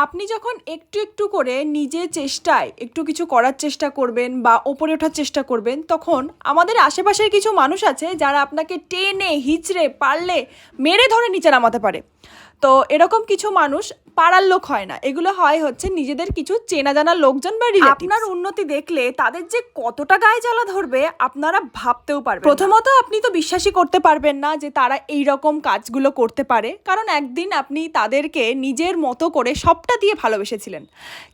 আপনি যখন একটু একটু করে নিজের চেষ্টায় একটু কিছু করার চেষ্টা করবেন বা ওপরে ওঠার চেষ্টা করবেন, তখন আমাদের আশেপাশের কিছু মানুষ আছে যারা আপনাকে টেনে হিচড়ে পারলে মেরে ধরে নিচে নামাতে পারে। তো এরকম কিছু মানুষ পাড়ার লোক হয় না, এগুলো হয় হচ্ছে নিজেদের কিছু চেনা জানা লোকজন বা রিলেটিভস। আপনার উন্নতি দেখলে তাদের যে কতটা গায়ে জ্বালা ধরবে আপনারা ভাবতেও পারবেন। প্রথমত আপনি তো বিশ্বাসই করতে পারবেন না যে তারা এই রকম কাজগুলো করতে পারে, কারণ একদিন আপনি তাদেরকে নিজের মতো করে সবটা দিয়ে ভালোবেসেছিলেন,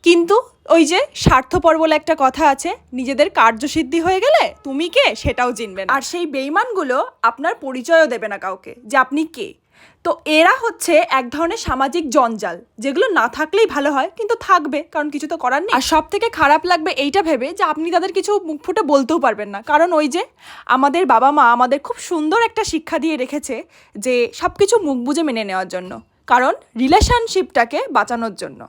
কিন্তু ওই যে স্বার্থপর বলে একটা কথা আছে, নিজেদের কার্যসিদ্ধি হয়ে গেলে তুমি কে সেটাও চিনবেন। আর সেই বেইমানগুলো আপনার পরিচয়ও দেবে না কাউকে যে আপনি কে। তো এরা হচ্ছে এক ধরনের সামাজিক জঞ্জাল, যেগুলো না থাকলেই ভালো হয়, কিন্তু থাকবে কারণ কিছু তো করার নেই। আর সব থেকে খারাপ লাগবে এইটা ভেবে যে আপনি তাদের কিছু মুখ ফুটে বলতেও পারবেন না, কারণ ওই যে আমাদের বাবা মা আমাদের খুব সুন্দর একটা শিক্ষা দিয়ে রেখেছে যে সব কিছু মুখ বুজে মেনে নেওয়ার জন্য, কারণ রিলেশনশিপটাকে বাঁচানোর জন্য,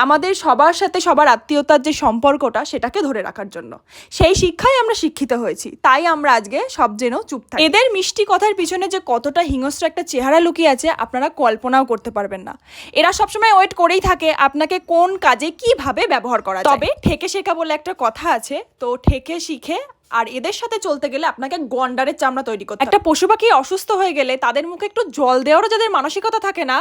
আমাদের সবার সাথে সবার আত্মীয়তার যে সম্পর্কটা সেটাকে ধরে রাখার জন্য। সেই শিক্ষায় আমরা শিক্ষিত হয়েছি, তাই আমরা আজকে সব জেনেও চুপ থাকি। এদের মিষ্টি কথার পিছনে যে কতটা হিংস্র একটা চেহারা লুকিয়ে আছে আপনারা কল্পনাও করতে পারবেন না। এরা সবসময় ওয়েট করেই থাকে আপনাকে কোন কাজে কিভাবে ব্যবহার করা যায়। তবে ঠেকে শেখা বলে একটা কথা আছে, তো ঠেকে শিখে আর এদের সাথে চলতে গেলে আপনাকে গন্ডারের চামড়া তৈরি করতে। একটা পশু পাখি অসুস্থ হয়ে গেলে তাদের মুখে একটু জল দেওয়ারও যাদের মানসিকতা থাকে না,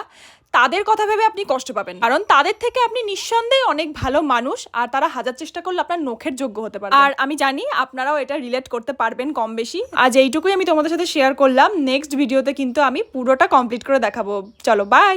তাদের কথা ভেবে আপনি কষ্ট পাবেন, কারণ তাদের থেকে আপনি নিঃসন্দেহে অনেক ভালো মানুষ, আর তারা হাজার চেষ্টা করলে আপনার নখের যোগ্য হতে পারে। আর আমি জানি আপনারাও এটা রিলেট করতে পারবেন কম বেশি। আজ এইটুকুই আমি তোমাদের সাথে শেয়ার করলাম, নেক্সট ভিডিওতে কিন্তু আমি পুরোটা কমপ্লিট করে দেখাবো। চলো বাই।